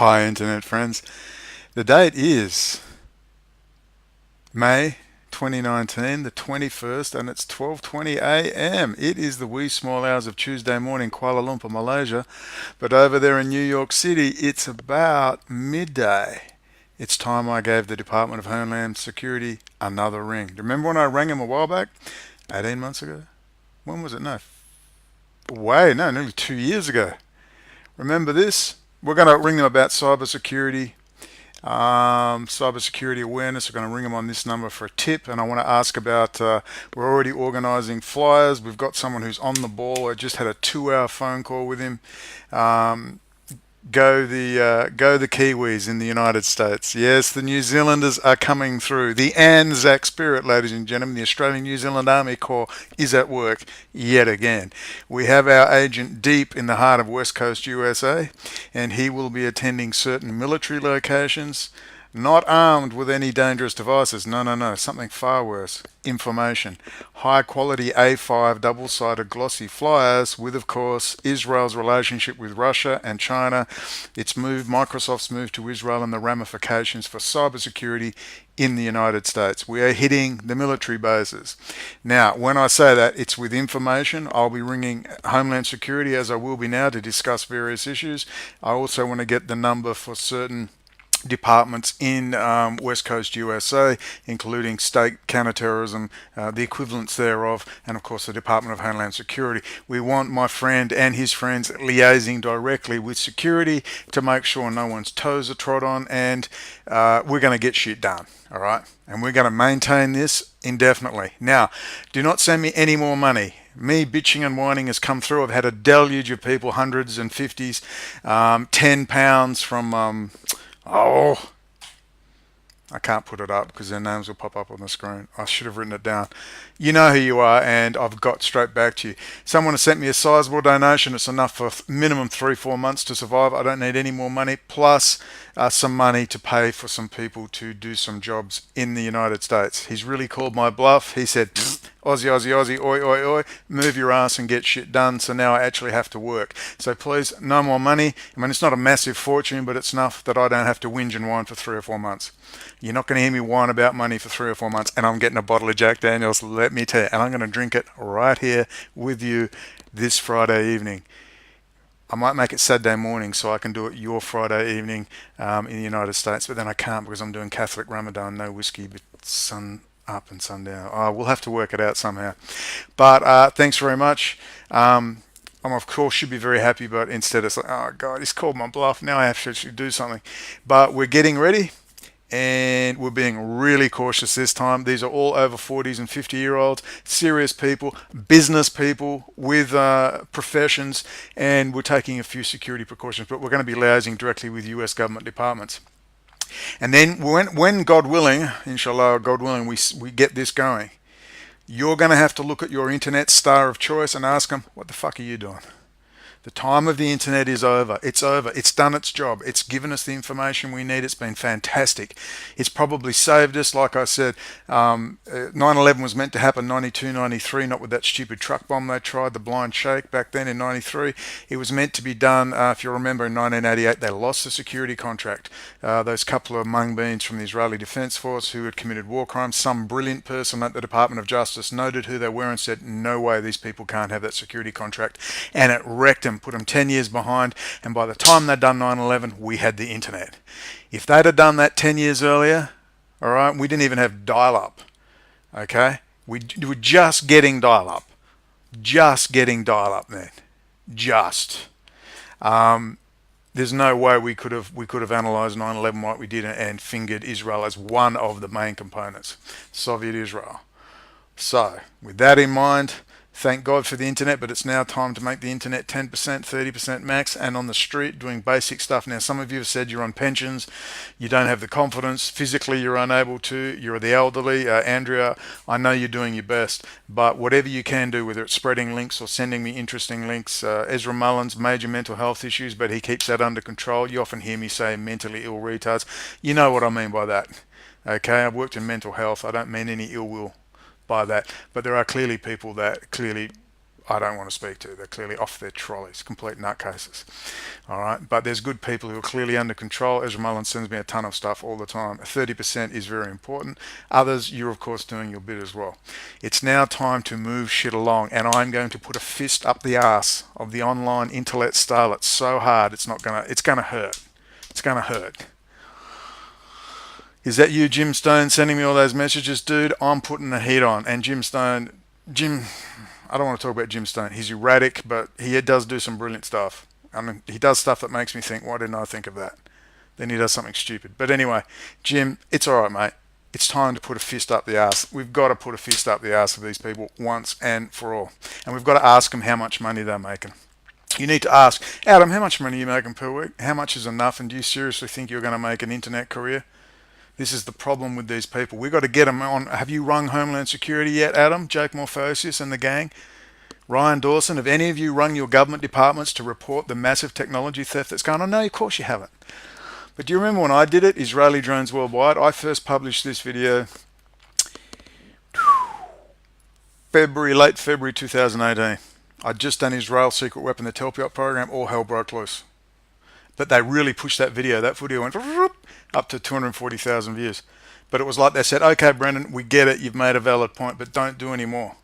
Hi, internet friends. The date is May 2019, the 21st, and it's 12:20 a.m. It is the wee small hours of Tuesday morning, Kuala Lumpur, Malaysia. But over there in New York City, it's about midday. It's time I gave the Department of Homeland Security another ring. Do you remember when I rang him a while back? 18 months ago? When was it? No, no, nearly 2 years ago. Remember this? We're going to ring them about cybersecurity, cybersecurity awareness. We're going to ring them on this number for a tip, and I want to ask about. We're already organising flyers. We've got someone who's on the ball. I just had a 2-hour phone call with him. Um, go the Kiwis in the United States. Yes, the New Zealanders are coming through. The Anzac spirit, ladies and gentlemen, the Australian New Zealand Army Corps is at work yet again. We have our agent deep in the heart of West Coast USA, and he will be attending certain military locations, not armed with any dangerous devices. No, no, no. Something far worse. Information. High quality A5 double sided glossy flyers with, of course, Israel's relationship with Russia and China. Microsoft's move to Israel and the ramifications for cybersecurity in the United States. We are hitting the military bases. Now, when I say that, it's with information. I'll be ringing Homeland Security, as I will be now, to discuss various issues. I also want to get the number for certain departments in West Coast USA, including state counterterrorism, the equivalents thereof, and of course the Department of Homeland Security. We want my friend and his friends liaising directly with security to make sure no one's toes are trod on, and we're going to get shit done, all right? And we're going to maintain this indefinitely. Now, do not send me any more money. Me bitching and whining has come through. I've had a deluge of people, hundreds and fifties, £10 from oh, I can't put it up because their names will pop up on the screen. I should have written it down. You know who you are, and I've got straight back to you. Someone has sent me a sizable donation. It's enough for minimum 3-4 months to survive. I don't need any more money, plus some money to pay for some people to do some jobs in the United States. He's really called my bluff. He said, Aussie, Aussie, Aussie, oi, oi, oi, move your ass and get shit done. So now I actually have to work. So please, no more money. I mean, it's not a massive fortune, but it's enough that I don't have to whinge and whine for 3 or 4 months. You're not going to hear me whine about money for 3 or 4 months, and I'm getting a bottle of Jack Daniels, let me tell you, and I'm going to drink it right here with you this Friday evening. I might make it Saturday morning so I can do it your Friday evening in the United States, but then I can't because I'm doing Catholic Ramadan, no whiskey, but sun up and sundown. Oh, we'll have to work it out somehow. But thanks very much. I'm of course should be very happy, but instead it's like, oh God, he's called my bluff. Now I have to actually do something. But we're getting ready, and we're being really cautious this time. These are all over 40s and 50-year-olds, serious people, business people with professions, and we're taking a few security precautions, but we're going to be liaising directly with US government departments. And then when God willing, inshallah, God willing, we get this going, you're going to have to look at your internet star of choice and ask them, what the fuck are you doing? The time of the internet is over. It's over. It's done its job. It's given us the information we need. It's been fantastic. It's probably saved us. Like I said, 9/11 was meant to happen 92, 93, not with that stupid truck bomb they tried, the blind shake back then in 93. It was meant to be done, if you remember, in 1988. They lost the security contract. Those couple of mung beans from the Israeli Defense Force who had committed war crimes, some brilliant person at the Department of Justice noted who they were and said, no way, these people can't have that security contract. And it wrecked them, put them 10 years behind, and by the time they'd done 9/11, we had the internet. If they'd have done that 10 years earlier, all right, we didn't even have dial-up, okay? We were just getting dial-up. Just getting dial-up then. Just. There's no way we could have analysed 9/11 like we did and fingered Israel as one of the main components, Soviet Israel. So, with that in mind, thank God for the internet, but it's now time to make the internet 10%, 30% max, and on the street doing basic stuff. Now, some of you have said you're on pensions, you don't have the confidence, physically you're unable to, you're the elderly. Andrea, I know you're doing your best, but whatever you can do, whether it's spreading links or sending me interesting links. Ezra Mullins, major mental health issues, but he keeps that under control. You often hear me say mentally ill retards. You know what I mean by that. Okay, I've worked in mental health. I don't mean any ill will by that, but there are clearly people that clearly I don't want to speak to. They're clearly off their trolleys, complete nutcases. All right, but there's good people who are clearly under control. Ezra Mullen sends me a ton of stuff all the time. 30% is very important. Others, you're of course doing your bit as well. It's now time to move shit along, and I'm going to put a fist up the ass of the online internet starlet so hard it's gonna hurt. It's gonna hurt. Is that you, Jim Stone, sending me all those messages? Dude, I'm putting the heat on. And Jim, I don't want to talk about Jim Stone. He's erratic, but he does do some brilliant stuff. I mean, he does stuff that makes me think, why didn't I think of that? Then he does something stupid. But anyway, Jim, it's all right, mate. It's time to put a fist up the ass. We've got to put a fist up the ass of these people once and for all. And we've got to ask them how much money they're making. You need to ask, Adam, how much money are you making per week? How much is enough? And do you seriously think you're going to make an internet career? This is the problem with these people. We've got to get them on. Have you rung Homeland Security yet, Adam? Jake Morphosius and the gang? Ryan Dawson, have any of you rung your government departments to report the massive technology theft that's going on? No, of course you haven't. But do you remember when I did it, Israeli Drones Worldwide? I first published this video late February 2018. I'd just done Israel's secret weapon, the Telpiot program. All hell broke loose. But they really pushed that video. That video went up to 240,000 views. But it was like they said, okay, Brendan, we get it. You've made a valid point, but don't do any more.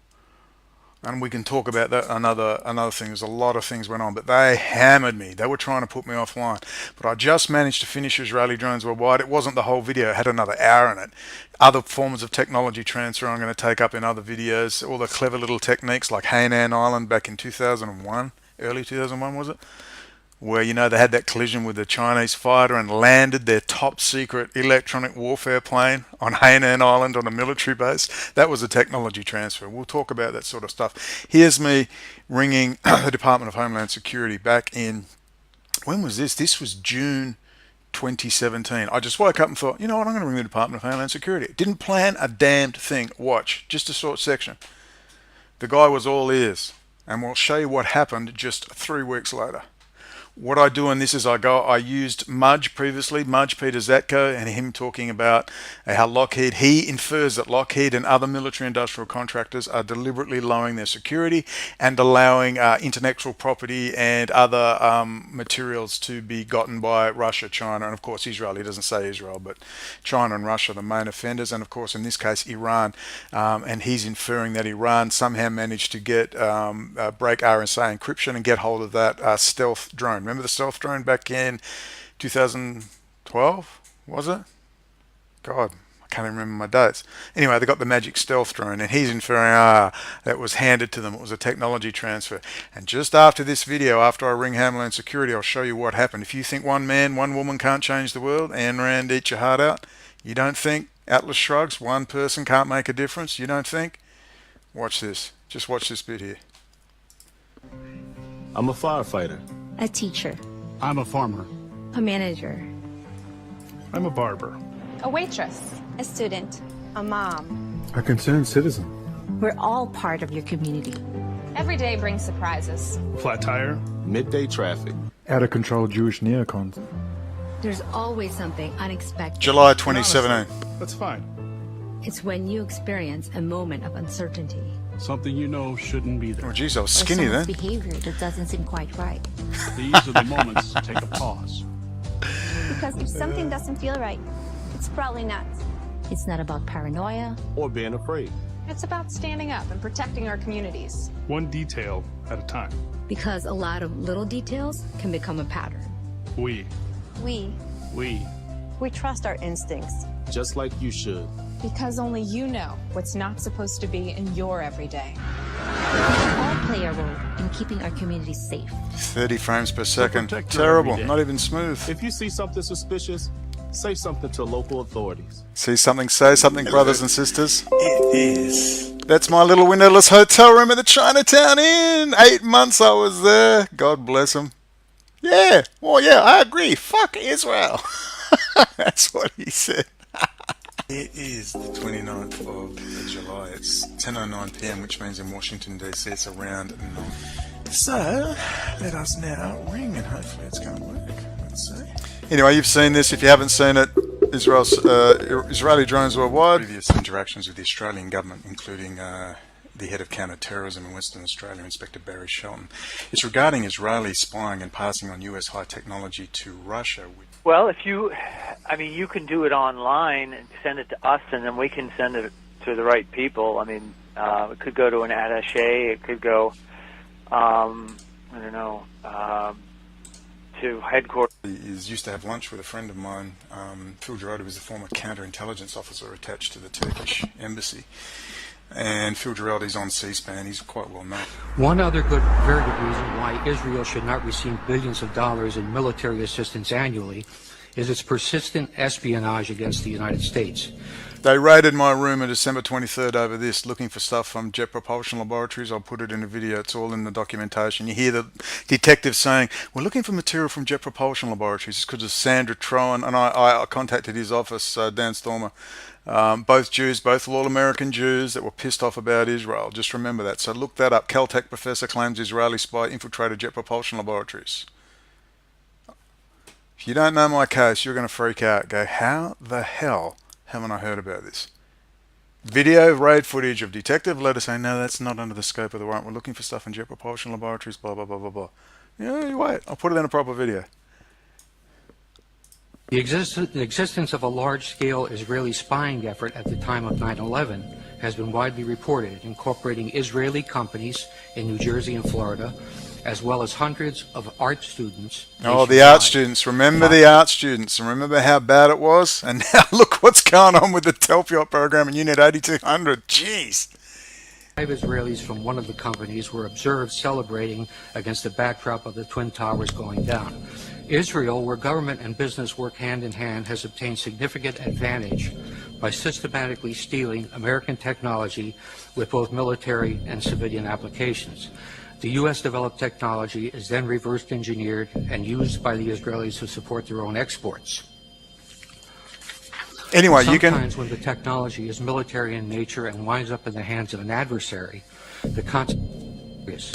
And we can talk about that another thing. There's a lot of things went on, but they hammered me. They were trying to put me offline. But I just managed to finish Israeli Drones Worldwide. It wasn't the whole video. It had another hour in it. Other forms of technology transfer I'm going to take up in other videos. All the clever little techniques like Hainan Island back in 2001. Early 2001, was it? Where, you know, they had that collision with the Chinese fighter and landed their top secret electronic warfare plane on Hainan Island on a military base. That was a technology transfer. We'll talk about that sort of stuff. Here's me ringing the Department of Homeland Security back in, when was this? This was June 2017. I just woke up and thought, you know what, I'm going to ring the Department of Homeland Security. Didn't plan a damned thing. Watch, just a short section. The guy was all ears, and we'll show you what happened just 3 weeks later. What I do in this is I used Mudge previously, Mudge Peter Zatko, and him talking about how Lockheed, he infers that Lockheed and other military industrial contractors are deliberately lowering their security and allowing intellectual property and other materials to be gotten by Russia, China, and of course Israel. He doesn't say Israel, but China and Russia are the main offenders, and of course in this case Iran. And he's inferring that Iran somehow managed to get break RSA encryption and get hold of that stealth drone. Remember the stealth drone back in 2012, was it? God, I can't even remember my dates. Anyway, they got the magic stealth drone, and he's inferring, that was handed to them. It was a technology transfer. And just after this video, after I ring Homeland Security, I'll show you what happened. If you think one man, one woman can't change the world, Ayn Rand, eat your heart out. You don't think, Atlas shrugs, one person can't make a difference? You don't think? Watch this. Just watch this bit here. I'm a firefighter. A teacher. I'm a farmer. A manager. I'm a barber. A waitress. A student. A mom. A concerned citizen. We're all part of your community. Every day brings surprises. Flat tire. Midday traffic. Out of control Jewish neocons. There's always something unexpected. July 2017. That's fine. It's when you experience a moment of uncertainty. Something you know shouldn't be Oh, there. geez, I was Or skinny then. someone's behavior that doesn't seem quite right. These are the moments to take a pause. Because if something doesn't feel right, it's probably not. It's not about paranoia. Or being afraid. It's about standing up and protecting our communities. One detail at a time. Because a lot of little details can become a pattern. We We trust our instincts. Just like you should. Because only you know what's not supposed to be in your everyday. We all play a role in keeping our communities safe. 30 frames per second. protect your Terrible. everyday. Not even smooth. If you see something suspicious, say something to local authorities. See something, say something, brothers and sisters. It is. That's my little windowless hotel room at the Chinatown Inn. 8 months I was there. God bless him. Yeah. Well, yeah, I agree. Fuck Israel. That's what he said. It is the 29th of July. It's 10:09 p.m., which means in Washington, D.C. it's around 9. So, let us now ring, and hopefully it's going to work. Let's see. Anyway, you've seen this. If you haven't seen it, Israeli Drones Worldwide. Previous interactions with the Australian government, including the head of counter-terrorism in Western Australia, Inspector Barry Shelton. It's regarding Israeli spying and passing on US high technology to Russia. Well, you can do it online and send it to us, and then we can send it to the right people. I mean, it could go to an attaché. It could go, to headquarters. He used to have lunch with a friend of mine, Phil Girardi, was a former counterintelligence officer attached to the Turkish embassy. And Phil Girardi's on C-SPAN. He's quite well known. One other very good reason why Israel should not receive billions of dollars in military assistance annually is its persistent espionage against the United States. They raided my room on December 23rd over this, looking for stuff from Jet Propulsion Laboratories. I'll put it in a video. It's all in the documentation. You hear the detective saying, we're looking for material from Jet Propulsion Laboratories. It's because of Sandra Troen, and I contacted his office, Dan Stormer. Both Jews, both all-American Jews that were pissed off about Israel. Just remember that. So look that up. Caltech professor claims Israeli spy infiltrated Jet Propulsion Laboratories. If you don't know my case, you're going to freak out. Go, how the hell haven't I heard about this? Video raid footage of detective letter saying, no, that's not under the scope of the warrant. We're looking for stuff in Jet Propulsion Laboratories, blah, blah, blah, blah, blah. Yeah, you wait. I'll put it in a proper video. The existence of a large-scale Israeli spying effort at the time of 9/11 has been widely reported, incorporating Israeli companies in New Jersey and Florida, as well as hundreds of art students. Oh, the art students. Remember the art students. And remember how bad it was? And now look what's going on with the Telpiot program in Unit 8200. Jeez. 5 Israelis from one of the companies were observed celebrating against the backdrop of the Twin Towers going down. Israel, where government and business work hand in hand, has obtained significant advantage by systematically stealing American technology with both military and civilian applications. The U.S. developed technology is then reverse engineered and used by the Israelis to support their own exports. Anyway, you can... Sometimes when the technology is military in nature and winds up in the hands of an adversary, the consequence is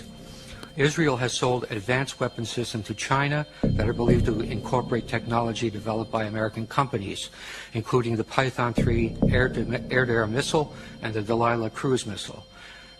Israel has sold advanced weapon systems to China that are believed to incorporate technology developed by American companies, including the Python 3 air-to-air missile and the Delilah cruise missile.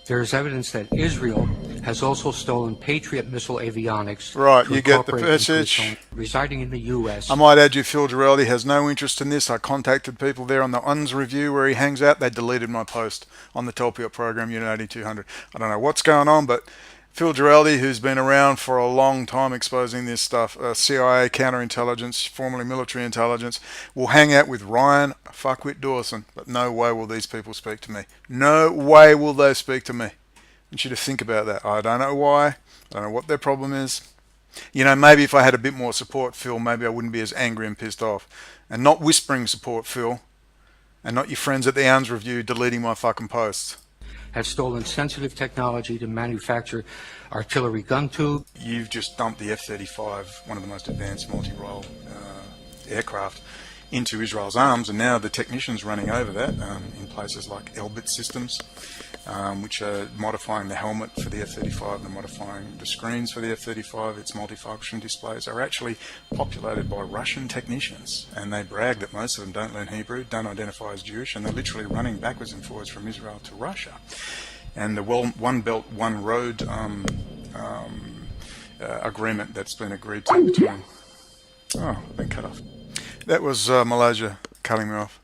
There is evidence that Israel has also stolen Patriot missile avionics. Right, you get the message. Residing in the U.S. I might add you, Phil Girardi has no interest in this. I contacted people there on the UNS review where he hangs out. They deleted my post on the Telpiot program, Unit 8200. I don't know what's going on, but Phil Girardi, who's been around for a long time exposing this stuff, CIA counterintelligence, formerly military intelligence, will hang out with Ryan fuckwit Dawson, but no way will these people speak to me. No way will they speak to me. I want you to think about that. I don't know why. I don't know what their problem is. You know, maybe if I had a bit more support, Phil, maybe I wouldn't be as angry and pissed off. And not whispering support, Phil. And not your friends at the UNS review deleting my fucking posts. Have stolen sensitive technology to manufacture artillery gun tube. You've just dumped the F-35, one of the most advanced multi-role aircraft, into Israel's arms, and now the technicians running over that in places like Elbit Systems, which are modifying the helmet for the F-35, they're modifying the screens for the F-35, its multifunction displays are actually populated by Russian technicians, and they brag that most of them don't learn Hebrew, don't identify as Jewish, and they're literally running backwards and forwards from Israel to Russia. And the One Belt, One Road agreement that's been agreed to between... Oh, I've been cut off. That was Malaysia cutting me off.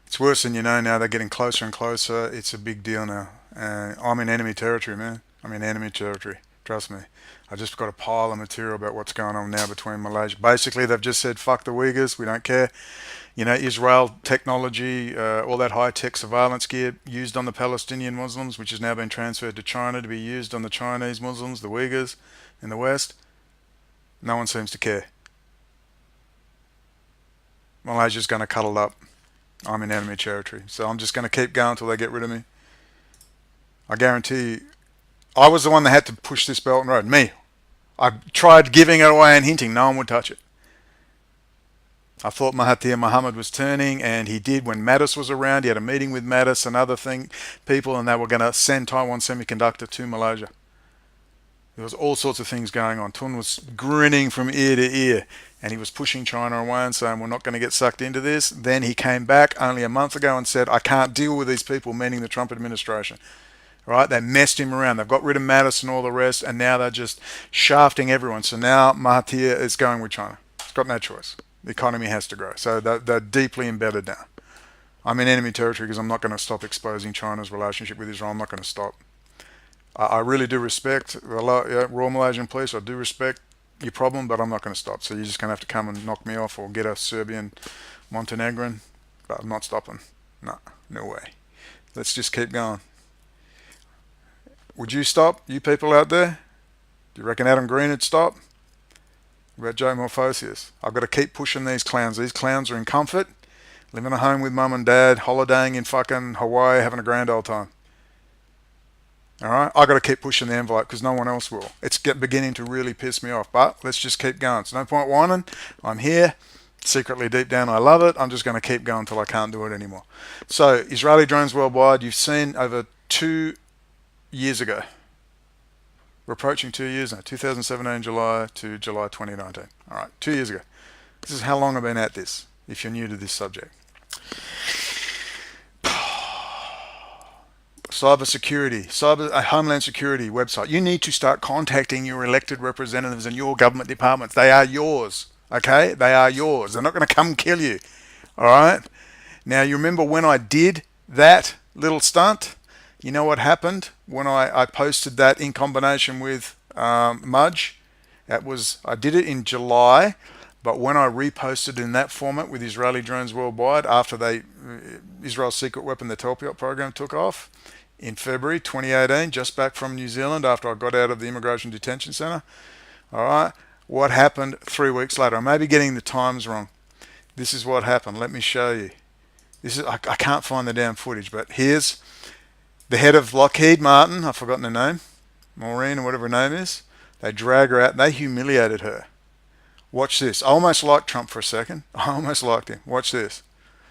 It's worse than you know now. They're getting closer and closer. It's a big deal now. I'm in enemy territory, man. I'm in enemy territory. Trust me. I just got a pile of material about what's going on now between Malaysia. Basically, they've just said, fuck the Uyghurs. We don't care. You know, Israel technology, all that high-tech surveillance gear used on the Palestinian Muslims, which has now been transferred to China to be used on the Chinese Muslims, the Uyghurs in the West. No one seems to care. Malaysia's going to cuddle up. I'm in enemy territory. So I'm just going to keep going until they get rid of me. I guarantee you, I was the one that had to push this Belt and Road. Me. I tried giving it away and hinting. No one would touch it. I thought Mahathir Mohamad was turning, and he did when Mattis was around. He had a meeting with Mattis and other people, and they were going to send Taiwan Semiconductor to Malaysia. There was all sorts of things going on. Tun was grinning from ear to ear, and he was pushing China away and saying, we're not going to get sucked into this. Then he came back only a month ago and said, I can't deal with these people, meaning the Trump administration. Right? They messed him around. They've got rid of Mattis and all the rest, and now they're just shafting everyone. So now Mahathir is going with China. It's got no choice. The economy has to grow. So they're deeply embedded now. I'm in enemy territory because I'm not going to stop exposing China's relationship with Israel. I'm not going to stop. I really do respect the Royal Malaysian Police. I do respect your problem, but I'm not going to stop. So you're just going to have to come and knock me off or get a Serbian Montenegrin. But I'm not stopping. No way. Let's just keep going. Would you stop, you people out there? Do you reckon Adam Green would stop? What about Joe Morphosius? I've got to keep pushing these clowns. These clowns are in comfort, living at home with mum and dad, holidaying in fucking Hawaii, having a grand old time. Alright? I've got to keep pushing the envelope because no one else will. It's beginning to really piss me off. But let's just keep going. It's no point whining. I'm here. Secretly deep down I love it. I'm just going to keep going until I can't do it anymore. So, Israeli drones worldwide, you've seen over 2 years ago. We're approaching 2 years now. 2017 July to July 2019. Alright, 2 years ago. This is how long I've been at this, if you're new to this subject. Cyber security, homeland security website. You need to start contacting your elected representatives and your government departments. They are yours. Okay? They are yours. They're not going to come kill you. Alright? Now, you remember when I did that little stunt? You know what happened when I posted that in combination with Mudge? I did it in July, but when I reposted in that format with Israeli drones worldwide after Israel's secret weapon, the Telpiot program, took off in February 2018, just back from New Zealand after I got out of the Immigration Detention Centre. All right, what happened 3 weeks later? I may be getting the times wrong. This is what happened. Let me show you. I can't find the damn footage, but here's the head of Lockheed Martin, I've forgotten her name, Maureen or whatever her name is. They drag her out. They humiliated her. Watch this. I almost liked Trump for a second. I almost liked him. Watch this.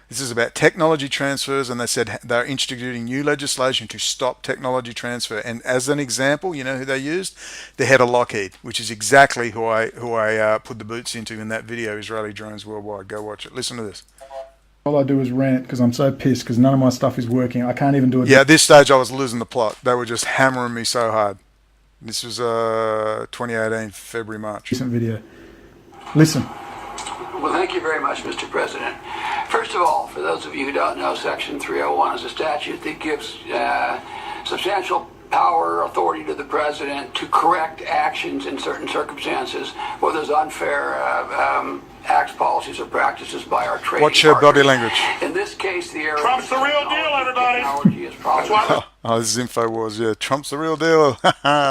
This is about technology transfers, and they said they're instituting new legislation to stop technology transfer. And as an example, you know who they used? The head of Lockheed, which is exactly who I put the boots into in that video, Israeli Drones Worldwide. Go watch it. Listen to this. All I do is rant because I'm so pissed because none of my stuff is working. I can't even do it. Yeah, at this stage I was losing the plot. They were just hammering me so hard. This was 2018, February, March. Recent video. Listen. Well, thank you very much, Mr. President. First of all, for those of you who don't know, Section 301 is a statute that gives substantial power, authority to the president to correct actions in certain circumstances, whether there's unfair acts, policies, or practices by our trade. Watch your body language. In this case, the area Trump's the real deal, everybody. Technology is probably This is InfoWars. Yeah, Trump's the real deal.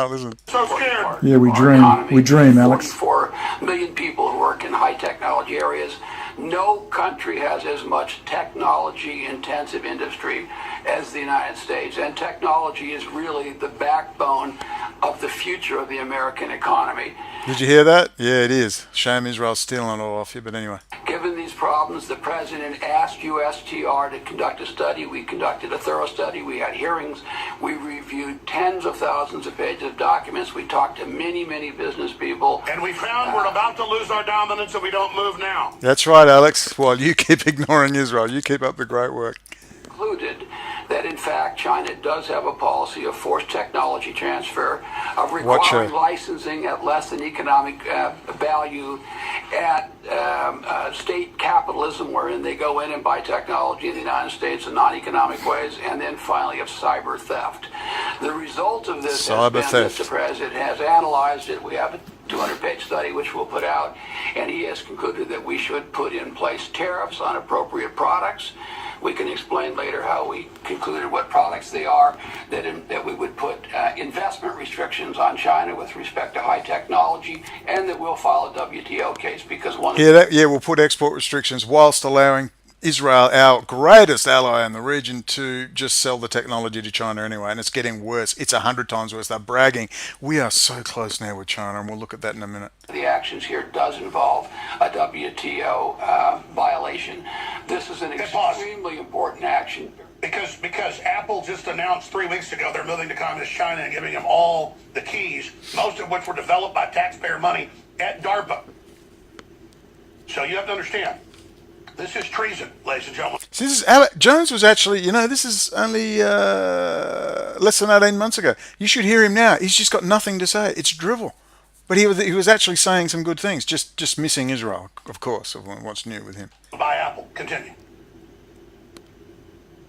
Listen. so scared. Yeah, we dream. We dream, Alex. 44 million people who work in high technology areas. No country has as much technology-intensive industry as the United States, and technology is really the backbone of the future of the American economy. Did you hear that? Yeah, it is. Shame Israel's stealing it all off you, but anyway. Given these problems, the president asked USTR to conduct a study. We conducted a thorough study. We had hearings. We reviewed tens of thousands of pages of documents. We talked to many, many business people. And we found we're about to lose our dominance if we don't move now. That's right, Alex. While you keep ignoring Israel, you keep up the great work. Concluded that in fact China does have a policy of forced technology transfer, of requiring licensing at less than economic value, at state capitalism wherein they go in and buy technology in the United States in non-economic ways, and then finally of cyber theft. The result of this has been that the president has analyzed it. We have a 200-page study which we'll put out, and he has concluded that we should put in place tariffs on appropriate products. We can explain later how we concluded what products they are, that we would put investment restrictions on China with respect to high technology, and that we'll file a WTO case because we'll put export restrictions whilst allowing Israel, our greatest ally in the region, to just sell the technology to China anyway, and it's getting worse. It's 100 times worse. They're bragging. We are so close now with China, and we'll look at that in a minute. The actions here does involve a WTO violation. This is an extremely important action. Because Apple just announced 3 weeks ago they're moving to communist China and giving them all the keys, most of which were developed by taxpayer money at DARPA. So you have to understand, this is treason, ladies and gentlemen. See, Jones was actually, this is only less than 18 months ago. You should hear him now. He's just got nothing to say. It's drivel. But he was actually saying some good things, just missing Israel, of course, of what's new with him. By Apple. Continue.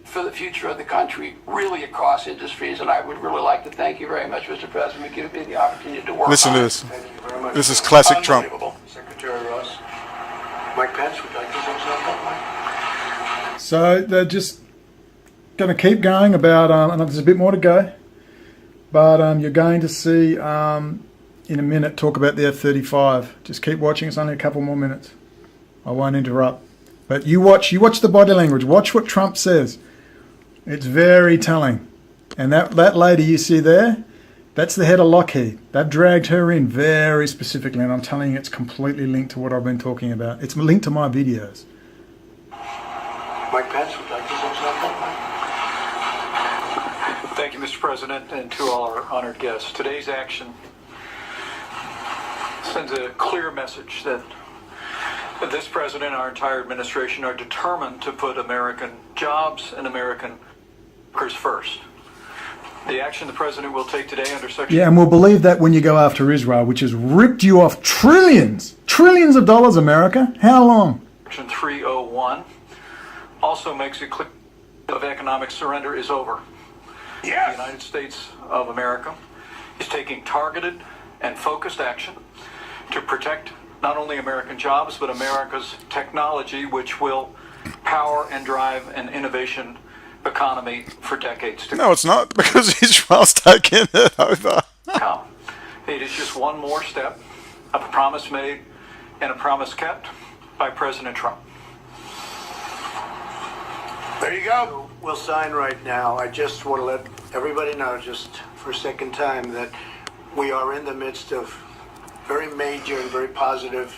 For the future of the country, really across industries, and I would really like to thank you very much, Mr. President, for giving me the opportunity to work Listen on to it. this. Thank you very much. This is classic Trump. Unbelievable. Secretary Ross. Mike Pence, would you like to say something? Mike? So they're just going to keep going about, and there's a bit more to go, but you're going to see in a minute talk about the F-35. Just keep watching. It's only a couple more minutes. I won't interrupt. But you watch the body language. Watch what Trump says. It's very telling. And that lady you see there, that's the head of Lockheed. They've dragged her in very specifically, and I'm telling you it's completely linked to what I've been talking about. It's linked to my videos. Mike Pence, would you like to say something? Thank you, Mr. President, and to all our honored guests. Today's action sends a clear message that this president and our entire administration are determined to put American jobs and American workers first. The action the president will take today under Section... Yeah, and we'll believe that when you go after Israel, which has ripped you off trillions of dollars, America. How long? Section 301 also makes it clear of economic surrender is over. Yes. The United States of America is taking targeted and focused action to protect not only American jobs, but America's technology, which will power and drive an innovation economy for decades to come. No, it's not, because Israel's taken it over. It is just one more step of a promise made and a promise kept by President Trump. There you go. We'll sign right now. I just want to let everybody know, just for a second time, that we are in the midst of very major and very positive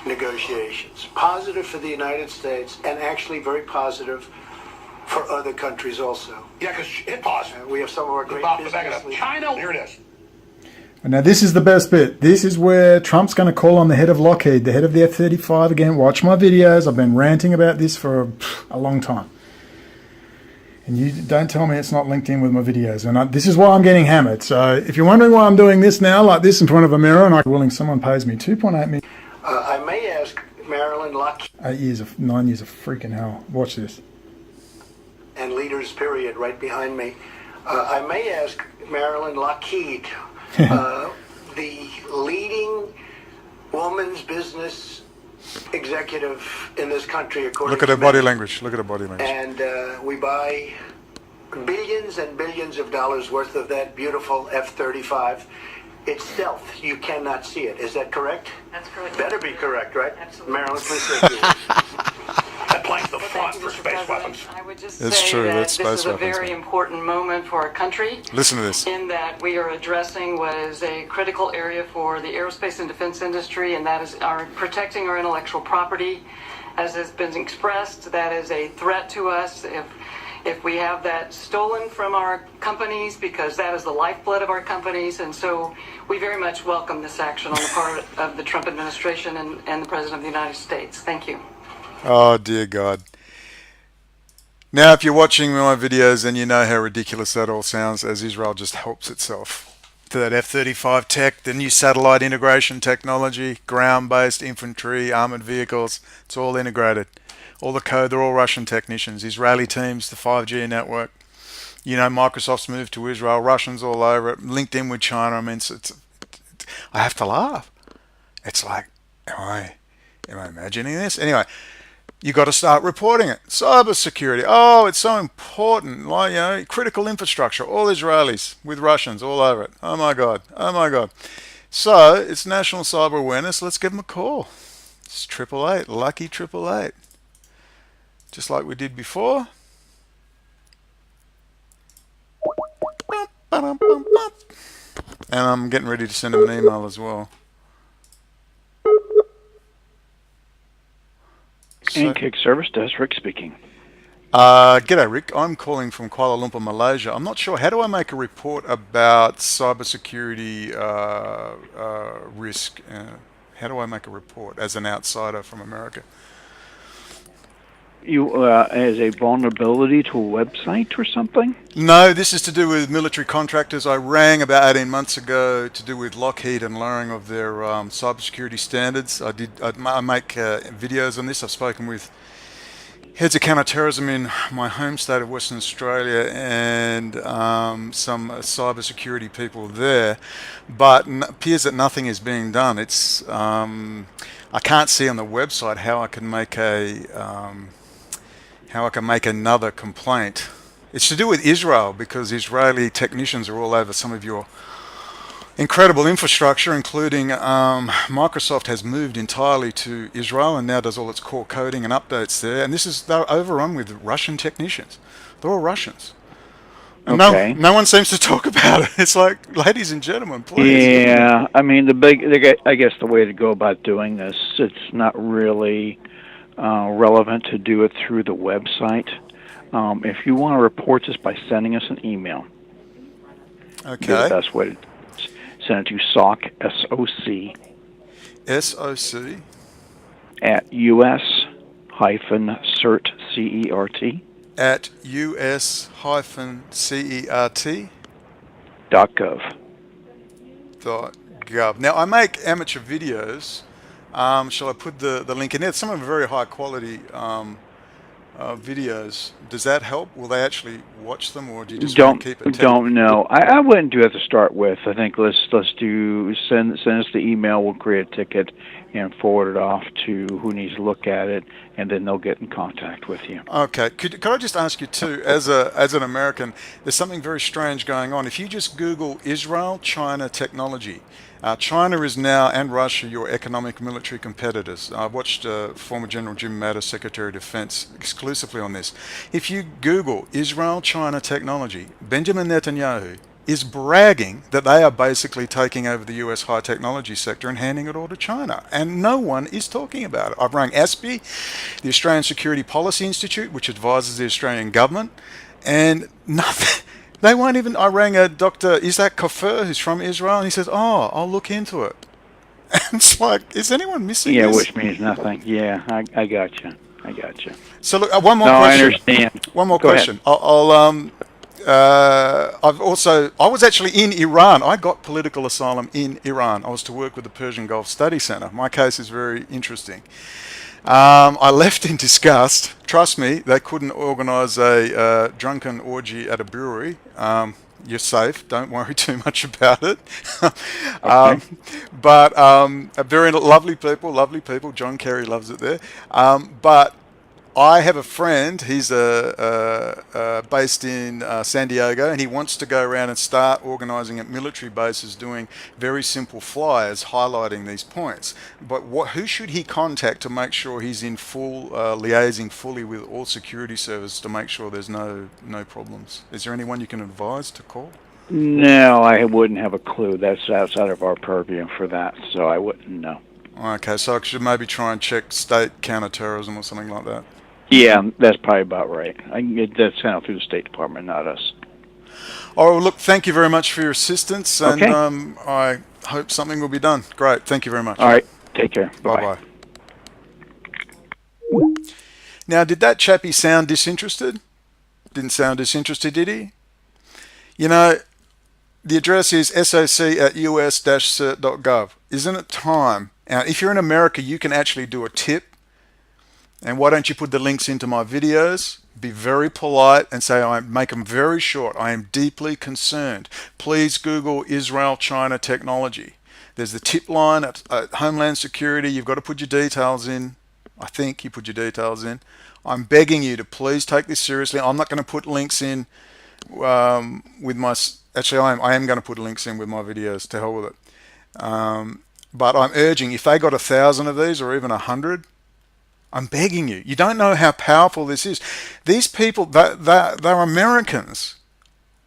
negotiations. Positive for the United States, and actually very positive for other countries also. Yeah, because hit pause. We have some of our great Off the back business of that. leaders. China, here it is. And now this is the best bit. This is where Trump's going to call on the head of Lockheed, the head of the F-35 again. Watch my videos. I've been ranting about this for a long time. And you don't tell me it's not linked in with my videos. And this is why I'm getting hammered. So if you're wondering why I'm doing this now, like this in front of a mirror, and I'm willing, someone pays me 2.8 million. I may ask Marilyn Lockheed 9 years of freaking hell. Watch this. and leaders, period, right behind me. I may ask Marilyn Lockheed, the leading woman's business executive in this country, according Look at to her body many. language. Look at her body language. And we buy billions and billions of dollars worth of that beautiful F-35. It's stealth. You cannot see it. Is that correct? That's correct. Better be correct, right? Absolutely. Marilyn, please say a few words. That plank's the front Thank you, for Mr. space President. weapons. I would just It's say true, that that's this space is a weapons, very yeah. important moment for our country. Listen to this. In that we are addressing what is a critical area for the aerospace and defense industry, and that is our protecting our intellectual property. As has been expressed, that is a threat to us if we have that stolen from our companies, because that is the lifeblood of our companies. And so we very much welcome this action on the part of the Trump administration and the President of the United States. Thank you. Oh, dear God. Now, if you're watching my videos, then you know how ridiculous that all sounds, as Israel just helps itself to that F-35 tech, the new satellite integration technology, ground-based infantry, armored vehicles. It's all integrated. All the code, they're all Russian technicians. Israeli teams, the 5G network. You know, Microsoft's moved to Israel, Russians all over it, linked in with China. I mean, I have to laugh. It's like, am I imagining this? Anyway, you got to start reporting it. Cyber security. Oh, it's so important. Like, you know, critical infrastructure. All Israelis with Russians all over it. Oh my God. Oh my God. So it's National Cyber Awareness. Let's give them a call. It's 888. Lucky 888. Just like we did before. And I'm getting ready to send him an email as well. Pancake Service Desk, Rick speaking. G'day, Rick. I'm calling from Kuala Lumpur, Malaysia. I'm not sure. How do I make a report about cybersecurity risk? How do I make a report as an outsider from America? as a vulnerability to a website or something? No, this is to do with military contractors. I rang about 18 months ago to do with Lockheed and lowering of their cybersecurity standards. I make videos on this. I've spoken with heads of counterterrorism in my home state of Western Australia and some cybersecurity people there, but it appears that nothing is being done. It's I can't see on the website how I can make another complaint. It's to do with Israel because Israeli technicians are all over some of your incredible infrastructure, including Microsoft has moved entirely to Israel and now does all its core coding and updates there. And they're overrun with Russian technicians. They're all Russians. And Okay. no one seems to talk about it. It's like, ladies and gentlemen, please. Yeah, I mean, I guess the way to go about doing this, it's not really relevant to do it through the website. If you want to report this by sending us an email, Okay. the best way to send it to SOC, S-O-C, S-O-C, at US-CERT, C-E-R-T, at US-CERT .gov. .gov. Now, I make amateur videos. Shall I put the link in there? Some of them are very high quality videos. Does that help? Will they actually watch them, or do you just want to keep it? Don't know. I wouldn't do that to start with. I think let's do send us the email. We'll create a ticket and forward it off to who needs to look at it, and then they'll get in contact with you. Okay. Could I just ask you too, as an American, there's something very strange going on. If you just Google Israel, China technology, China is now, and Russia, your economic military competitors. I've watched former General Jim Mattis, Secretary of Defense, exclusively on this. If you Google Israel, China technology, Benjamin Netanyahu is bragging that they are basically taking over the US high technology sector and handing it all to China. And no one is talking about it. I've rang ASPI, the Australian Security Policy Institute, which advises the Australian government, and nothing. They won't even. I rang a Dr. Isaac Kafir, who's from Israel, and he says, "Oh, I'll look into it." And it's like, is anyone missing Yeah, this? which means nothing. Yeah, I got you. So look, one more no, question. I understand. One more Go question. ahead. I was actually in Iran. I got political asylum in Iran. I was to work with the Persian Gulf Study Center. My case is very interesting. I left in disgust. Trust me, they couldn't organise a drunken orgy at a brewery. You're safe. Don't worry too much about it. But very lovely people. John Kerry loves it there. But I have a friend. He's based in San Diego, and he wants to go around and start organising at military bases, doing very simple flyers highlighting these points. But who should he contact to make sure he's in full liaising fully with all security services to make sure there's no problems? Is there anyone you can advise to call? No, I wouldn't have a clue. That's outside of our purview for that, so I wouldn't know. Okay, so I should maybe try and check state counterterrorism or something like that. Yeah, that's probably about right. I can get that sent out through the State Department, not us. Oh, well, look, thank you very much for your assistance, and Okay. I hope something will be done. Great, thank you very much. All right, take care. Bye-bye. Now, did that chappie sound disinterested? Didn't sound disinterested, did he? You know, the address is soc@us-cert.gov. Isn't it time? Now, if you're in America, you can actually do a tip. And why don't you put the links into my videos? Be very polite and say, make them very short. I am deeply concerned. Please Google Israel, China technology. There's the tip line at Homeland Security. You've got to put your details in. I think you put your details in. I'm begging you to please take this seriously. I'm not going to put links in with my... Actually, I am going to put links in with my videos. To hell with it. But I'm urging, if they got 1,000 of these or even 100, I'm begging you. You don't know how powerful this is. These people, they're Americans.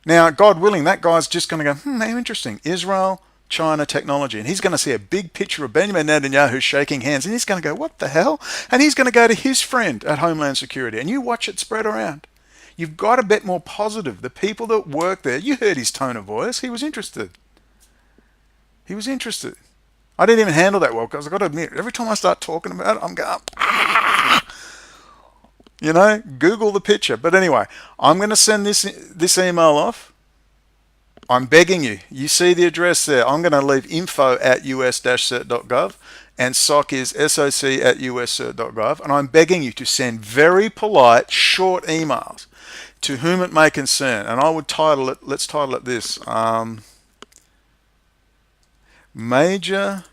Now, God willing, that guy's just going to go, how interesting. Israel, China technology. And he's going to see a big picture of Benjamin Netanyahu shaking hands. And he's going to go, what the hell? And he's going to go to his friend at Homeland Security. And you watch it spread around. You've got to bet more positive. The people that work there, you heard his tone of voice. He was interested. He was interested. I didn't even handle that well because I've got to admit, every time I start talking about it, I'm going, You know, Google the picture. But anyway, I'm going to send this email off. I'm begging you. You see the address there. I'm going to leave info@us-cert.gov, and SOC is soc@us-cert.gov. And I'm begging you to send very polite, short emails to whom it may concern. And I would title it, let's title it this, Major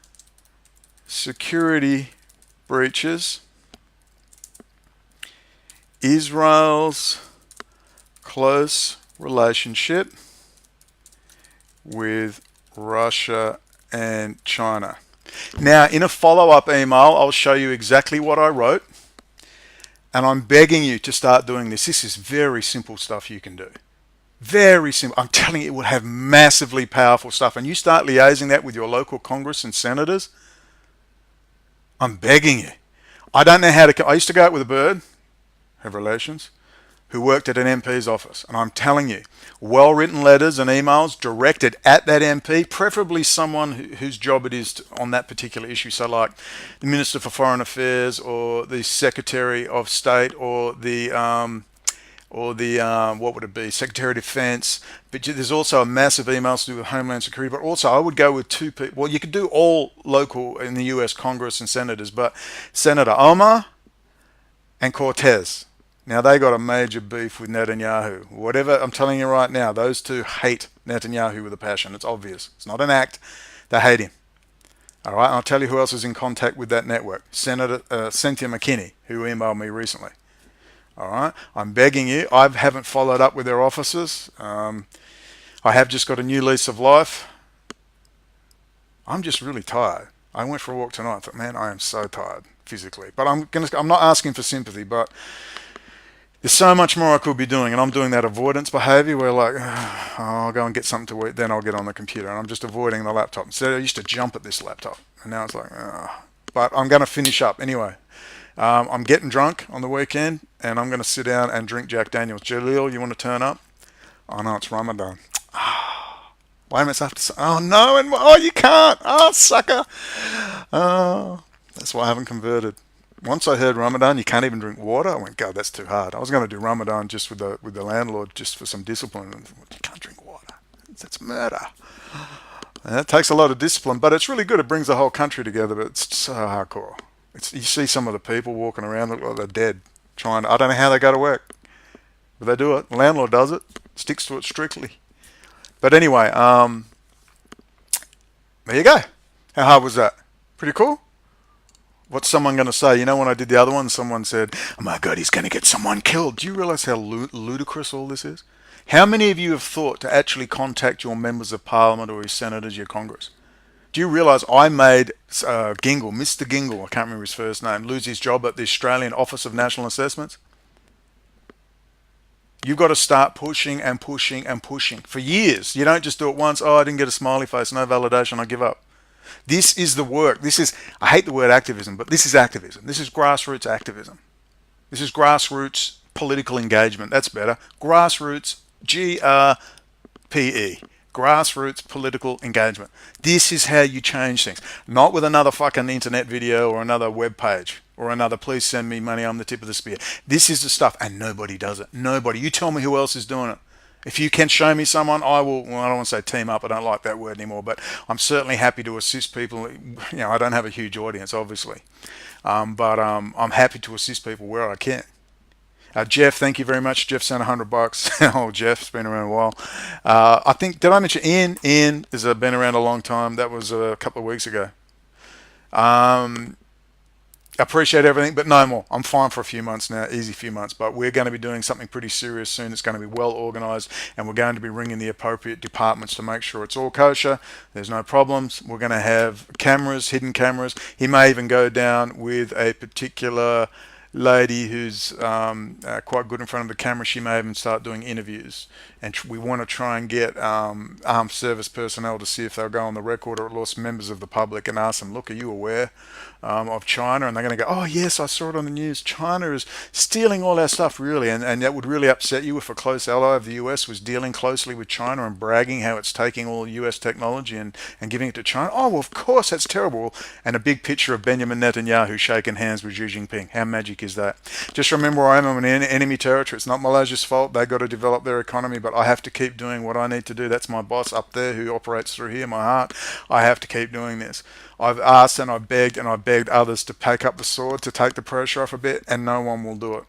Security Breaches, Israel's close relationship with Russia and China. Now, in a follow-up email, I'll show you exactly what I wrote, and I'm begging you to start doing this. This is very simple stuff you can do. Very simple. I'm telling you, it will have massively powerful stuff, and you start liaising that with your local Congress and senators. I'm begging you. I don't know how to... I used to go out with a bird, have relations, who worked at an MP's office. And I'm telling you, well-written letters and emails directed at that MP, preferably someone whose job it is on that particular issue. So like the Minister for Foreign Affairs or the Secretary of State or the what would it be, Secretary of Defense. But there's also a massive emails to do with Homeland Security. But also I would go with two people. Well, you could do all local in the US Congress and senators, but Senator Omar and Cortez. Now, they got a major beef with Netanyahu. Whatever, I'm telling you right now, those two hate Netanyahu with a passion. It's obvious. It's not an act. They hate him. All right, and I'll tell you who else is in contact with that network. Senator Cynthia McKinney, who emailed me recently. All right, I'm begging you. I haven't followed up with their officers. I have just got a new lease of life. I'm just really tired. I went for a walk tonight. I thought, man, I am so tired physically. But I'm not asking for sympathy, but there's so much more I could be doing, and I'm doing that avoidance behavior where like, oh, I'll go and get something to eat, then I'll get on the computer, and I'm just avoiding the laptop. Instead, I used to jump at this laptop, and now it's like, oh. But I'm going to finish up anyway. I'm getting drunk on the weekend, and I'm going to sit down and drink Jack Daniels. Jaleel, you want to turn up? Oh no, it's Ramadan. Why am I have to? Oh no, and oh you can't. Oh sucker. Oh, that's why I haven't converted. Once I heard Ramadan, you can't even drink water. I went, God, that's too hard. I was going to do Ramadan just with the landlord, just for some discipline. And you can't drink water. That's murder. And that takes a lot of discipline, but it's really good. It brings the whole country together, but it's so hardcore. You see some of the people walking around look like they're dead. I don't know how they go to work, but they do it. The landlord does it, sticks to it strictly. But anyway, there you go. How hard was that? Pretty cool? What's someone going to say? You know, when I did the other one, someone said, oh my God, he's going to get someone killed. Do you realize how ludicrous all this is? How many of you have thought to actually contact your members of parliament or your senators, your Congress? Do you realize I made Gingle, Mr. Gingle, I can't remember his first name, lose his job at the Australian Office of National Assessments? You've got to start pushing and pushing and pushing for years. You don't just do it once. Oh, I didn't get a smiley face, no validation, I give up. This is the work. I hate the word activism, but this is activism. This is grassroots activism. This is grassroots political engagement. That's better. Grassroots, G-R-P-E. Grassroots political engagement. This is how you change things. Not with another fucking internet video or another web page or another please send me money, I'm the tip of the spear. This is the stuff, and nobody does it. Nobody. You tell me who else is doing it. If you can show me someone, I will. Well, I don't want to say team up. I don't like that word anymore. But I'm certainly happy to assist people. You know, I don't have a huge audience, obviously, but I'm happy to assist people where I can. Jeff, thank you very much. Jeff sent $100. Oh, Jeff's been around a while. I think, did I mention Ian? Ian has been around a long time. That was a couple of weeks ago. Appreciate everything, but no more. I'm fine for a few months now, easy few months, but we're going to be doing something pretty serious soon. It's going to be well organized, and we're going to be ringing the appropriate departments to make sure it's all kosher. There's no problems. We're going to have cameras, hidden cameras. He may even go down with a particular lady who's quite good in front of the camera. She may even start doing interviews, and we want to try and get armed service personnel to see if they'll go on the record, or at least members of the public, and ask them, look, are you aware of China? And they're going to go, oh yes, I saw it on the news. China is stealing all our stuff, really, and that would really upset you if a close ally of the US was dealing closely with China and bragging how it's taking all US technology and giving it to China. Oh, well, of course, that's terrible. And a big picture of Benjamin Netanyahu shaking hands with Xi Jinping. How magic is that? Just remember, I am in enemy territory. It's not Malaysia's fault. They've got to develop their economy, but I have to keep doing what I need to do. That's my boss up there who operates through here, my heart. I have to keep doing this. I've asked and I've begged others to take up the sword, to take the pressure off a bit, and no one will do it.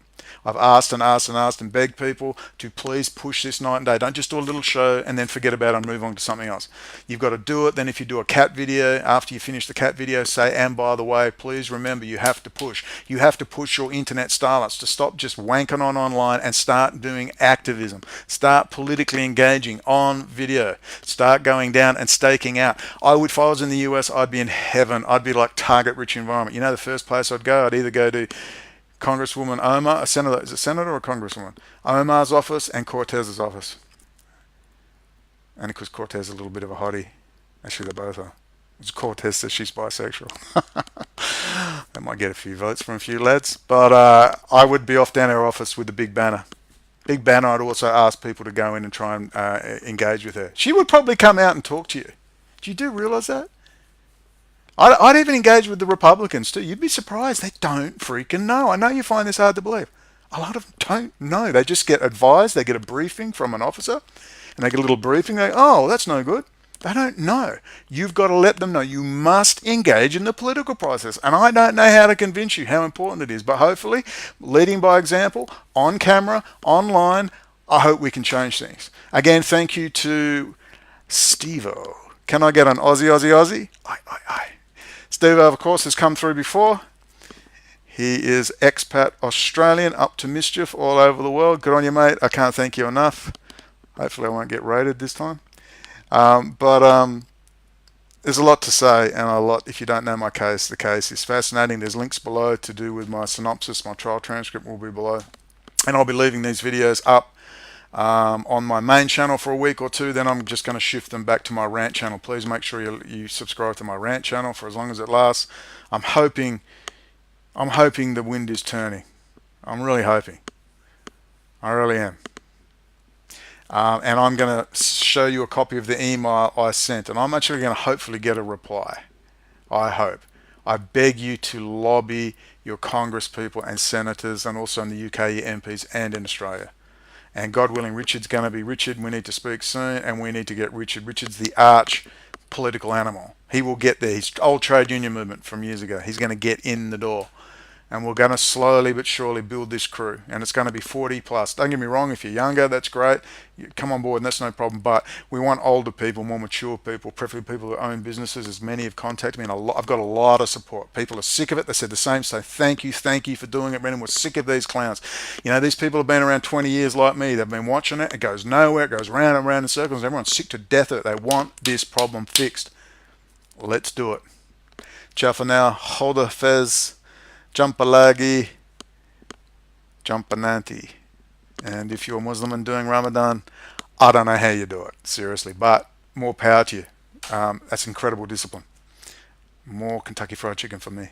I've asked and begged people to please push this night and day. Don't just do a little show and then forget about it and move on to something else. You've got to do it. Then if you do a cat video, after you finish the cat video, say, and by the way, please remember, you have to push. You have to push your internet starlets to stop just wanking on online and start doing activism. Start politically engaging on video. Start going down and staking out. If I was in the US, I'd be in heaven. I'd be like target-rich environment. You know, the first place I'd go, I'd either go to Congresswoman Omar, a senator, is it senator or Congresswoman? Omar's office and Cortez's office. And of course, Cortez is a little bit of a hottie. Actually, they both are. Cortez says she's bisexual. That might get a few votes from a few lads. But I would be off down her office with a big banner. Big banner. I'd also ask people to go in and try and engage with her. She would probably come out and talk to you. Do you realize that? I'd even engage with the Republicans too. You'd be surprised. They don't freaking know. I know you find this hard to believe. A lot of them don't know. They just get advised. They get a briefing from an officer. And they get a little briefing. They go, oh, that's no good. They don't know. You've got to let them know. You must engage in the political process. And I don't know how to convince you how important it is. But hopefully, leading by example, on camera, online, I hope we can change things. Again, thank you to Steve-O. Can I get an Aussie? Aye. Steve-O, of course, has come through before. He is expat Australian, up to mischief all over the world. Good on you, mate. I can't thank you enough. Hopefully I won't get raided this time. But there's a lot to say, and if you don't know my case, the case is fascinating. There's links below to do with my synopsis. My trial transcript will be below. And I'll be leaving these videos up on my main channel for a week or two. Then I'm just going to shift them back to my rant channel. Please make sure you subscribe to my rant channel for as long as it lasts. I'm hoping the wind is turning. I'm really hoping. I really am. And I'm going to show you a copy of the email I sent, and I'm actually going to hopefully get a reply. I hope. I beg you to lobby your Congress people and senators, and also in the UK, your MPs, and in Australia. And God willing, Richard's going to be Richard. We need to speak soon, and we need to get Richard. Richard's the arch political animal. He will get there. He's old trade union movement from years ago. He's going to get in the door. And we're going to slowly but surely build this crew. And it's going to be 40 plus. Don't get me wrong, if you're younger, that's great. You come on board and that's no problem. But we want older people, more mature people, preferably people who own businesses, as many have contacted me. And I've got a lot of support. People are sick of it. They said the same. So thank you for doing it, Brendan. We're sick of these clowns. You know, these people have been around 20 years like me. They've been watching it. It goes nowhere. It goes round and round in circles. Everyone's sick to death of it. They want this problem fixed. Let's do it. Ciao for now. Hoda Fez. Jumpalagi, Jumpananti. And if you're a Muslim and doing Ramadan, I don't know how you do it, seriously, but more power to you. That's incredible discipline. More Kentucky Fried Chicken for me.